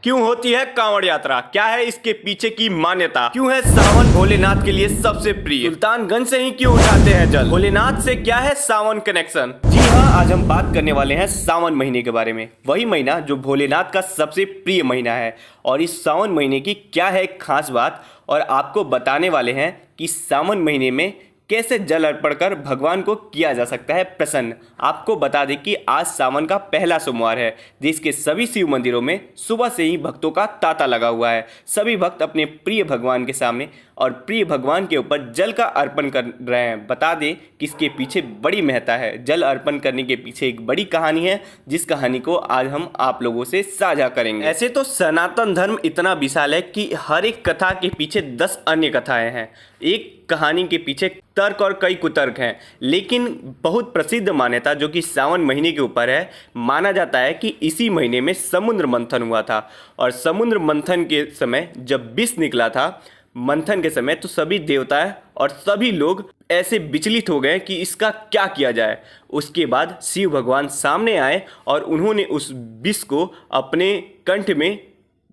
क्यों होती है कांवड़ यात्रा? क्या है इसके पीछे की मान्यता? क्यों है सावन भोलेनाथ के लिए सबसे प्रिय? सुल्तानगंज से ही क्यों उठाते हैं जल? भोलेनाथ से क्या है सावन कनेक्शन? जी हाँ, आज हम बात करने वाले हैं सावन महीने के बारे में। वही महीना जो भोलेनाथ का सबसे प्रिय महीना है। और इस सावन महीने की क्या है खास बात, और आपको बताने वाले हैं कि सावन महीने में कैसे जल अर्पण कर भगवान को किया जा सकता है प्रसन्न। आपको बता दें कि आज सावन का पहला सोमवार है। देश के सभी शिव मंदिरों में सुबह से ही भक्तों का तांता लगा हुआ है। सभी भक्त अपने प्रिय भगवान के सामने और प्रिय भगवान के ऊपर जल का अर्पण कर रहे हैं। बता दें कि इसके पीछे बड़ी महत्ता है। जल अर्पण करने के पीछे एक बड़ी कहानी है, जिस कहानी को आज हम आप लोगों से साझा करेंगे। ऐसे तो सनातन धर्म इतना विशाल है कि हर एक कथा के पीछे 10 अन्य कथाएं हैं। एक कहानी के पीछे तर्क और कई कुतर्क हैं, लेकिन बहुत प्रसिद्ध मान्यता जो कि सावन महीने के ऊपर है, माना जाता है कि इसी महीने में समुद्र मंथन हुआ था। और समुद्र मंथन के समय जब विष निकला था मंथन के समय, तो सभी देवता और सभी लोग ऐसे विचलित हो गए कि इसका क्या किया जाए। उसके बाद शिव भगवान सामने आए और उन्होंने उस विष को अपने कंठ में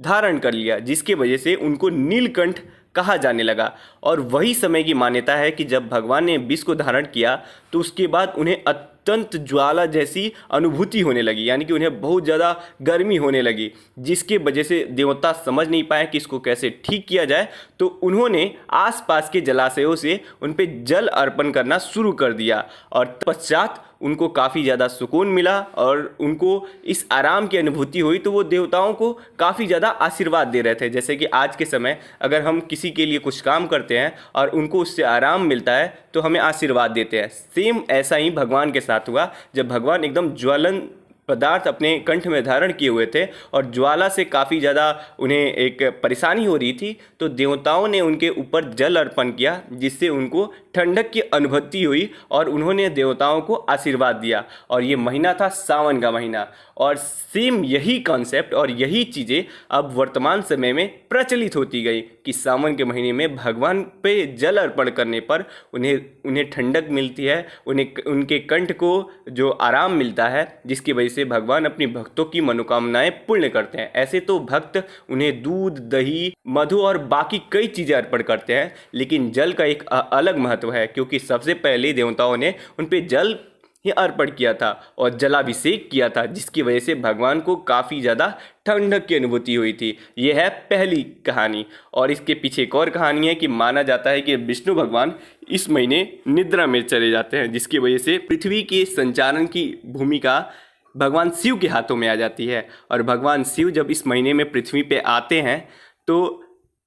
धारण कर लिया, जिसकी वजह से उनको नीलकंठ कहा जाने लगा। और वही समय की मान्यता है कि जब भगवान ने विष को धारण किया तो उसके बाद उन्हें अत्यंत ज्वाला जैसी अनुभूति होने लगी, यानी कि उन्हें बहुत ज़्यादा गर्मी होने लगी, जिसके वजह से देवता समझ नहीं पाए कि इसको कैसे ठीक किया जाए। तो उन्होंने आसपास के जलाशयों से उन पर जल अर्पण करना शुरू कर दिया और पश्चात उनको काफ़ी ज़्यादा सुकून मिला और उनको इस आराम की अनुभूति हुई। तो वो देवताओं को काफ़ी ज़्यादा आशीर्वाद दे रहे थे। जैसे कि आज के समय अगर हम किसी के लिए कुछ काम करते हैं और उनको उससे आराम मिलता है तो हमें आशीर्वाद देते हैं। सेम ऐसा ही भगवान के साथ हुआ। जब भगवान एकदम ज्वलन पदार्थ अपने कंठ में धारण किए हुए थे और ज्वाला से काफ़ी ज़्यादा उन्हें एक परेशानी हो रही थी, तो देवताओं ने उनके ऊपर जल अर्पण किया, जिससे उनको ठंडक की अनुभूति हुई और उन्होंने देवताओं को आशीर्वाद दिया। और ये महीना था सावन का महीना। और सेम यही कॉन्सेप्ट और यही चीज़ें अब वर्तमान समय में प्रचलित होती गई कि सावन के महीने में भगवान पे जल अर्पण करने पर उन्हें ठंडक मिलती है, उनके कंठ को जो आराम मिलता है, जिसकी वजह से भगवान अपनी भक्तों की मनोकामनाएं पूर्ण करते हैं। ऐसे तो भक्त उन्हें दूध, दही, मधु और बाकी कई चीज़ें अर्पण करते हैं, लेकिन जल का एक अलग महत्व है, क्योंकि सबसे पहले देवताओं ने उन पे जल ही अर्पण किया था और जलाभिषेक किया था, जिसकी वजह से भगवान को काफ़ी ज़्यादा ठंडक की अनुभूति हुई थी। यह है पहली कहानी। और इसके पीछे एक और कहानी है कि माना जाता है कि विष्णु भगवान इस महीने निद्रा में चले जाते हैं, जिसकी वजह से पृथ्वी के संचालन की भूमिका भगवान शिव के हाथों में आ जाती है। और भगवान शिव जब इस महीने में पृथ्वी पे आते हैं तो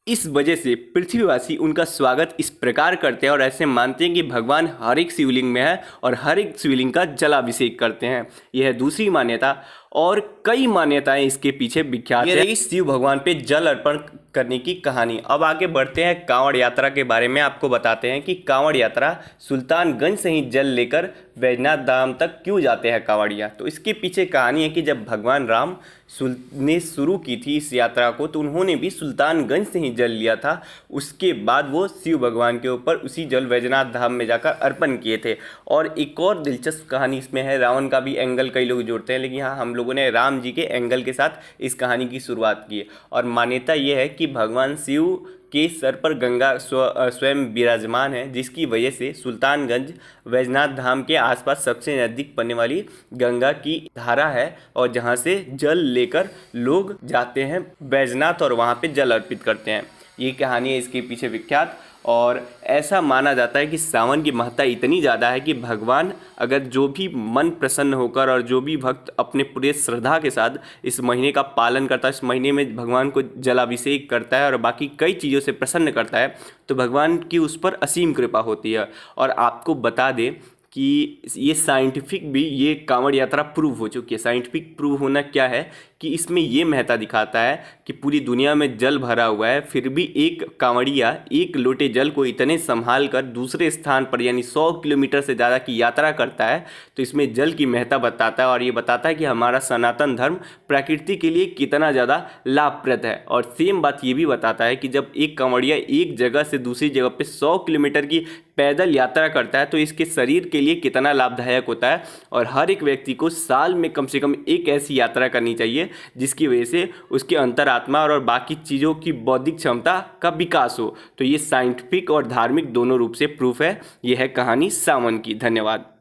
इस वजह से पृथ्वीवासी उनका स्वागत इस प्रकार करते हैं और ऐसे मानते हैं कि भगवान हर एक शिवलिंग में है और हर एक शिवलिंग का जलाभिषेक करते हैं। यह है दूसरी मान्यता। और कई मान्यताएं इसके पीछे विख्यात है। शिव भगवान पे जल अर्पण करने की कहानी। अब आगे बढ़ते हैं कांवड़ यात्रा के बारे में। आपको बताते हैं कि कांवड़ यात्रा सुल्तानगंज से ही जल लेकर वैजनाथ धाम तक क्यों जाते हैं कांवड़िया। तो इसके पीछे कहानी है कि जब भगवान राम ने शुरू की थी इस यात्रा को, तो उन्होंने भी सुल्तानगंज से ही जल लिया था। उसके बाद वो शिव भगवान के ऊपर उसी जल वैजनाथ धाम में जाकर अर्पण किए थे। और एक और दिलचस्प कहानी इसमें है, रावण का भी एंगल कई लोग जोड़ते हैं, लेकिन हाँ, हम लोगों ने राम जी के एंगल के साथ इस कहानी की शुरुआत की। और मान्यता ये है कि भगवान शिव के सर पर गंगा स्वयं विराजमान है, जिसकी वजह से सुल्तानगंज वैजनाथ धाम के आसपास सबसे नज़दीक पड़ने वाली गंगा की धारा है और जहाँ से जल लेकर लोग जाते हैं वैजनाथ और वहाँ पे जल अर्पित करते हैं। ये कहानी है इसके पीछे विख्यात। और ऐसा माना जाता है कि सावन की महत्ता इतनी ज़्यादा है कि भगवान अगर जो भी मन प्रसन्न होकर और जो भी भक्त अपने पूरे श्रद्धा के साथ इस महीने का पालन करता है, इस महीने में भगवान को जलाभिषेक करता है और बाकी कई चीज़ों से प्रसन्न करता है, तो भगवान की उस पर असीम कृपा होती है। और आपको बता दें कि ये साइंटिफिक भी ये कांवड़ यात्रा प्रूव हो चुकी है। साइंटिफिक प्रूव होना क्या है कि इसमें ये महत्ता दिखाता है कि पूरी दुनिया में जल भरा हुआ है, फिर भी एक कांवड़िया एक लोटे जल को इतने संभाल कर दूसरे स्थान पर यानी 100 किलोमीटर से ज़्यादा की यात्रा करता है। तो इसमें जल की महत्ता बताता है और ये बताता है कि हमारा सनातन धर्म प्रकृति के लिए कितना ज़्यादा लाभप्रद है। और सेम बात ये भी बताता है कि जब एक कांवड़िया एक जगह से दूसरी जगह पर 100 किलोमीटर की पैदल यात्रा करता है तो इसके शरीर के लिए कितना लाभदायक होता है। और हर एक व्यक्ति को साल में कम से कम एक ऐसी यात्रा करनी चाहिए चाहिए, जिसकी वजह से उसके अंतरात्मा और बाकी चीज़ों की बौद्धिक क्षमता का विकास हो। तो ये साइंटिफिक और धार्मिक दोनों रूप से प्रूफ है। ये है कहानी सावन की। धन्यवाद।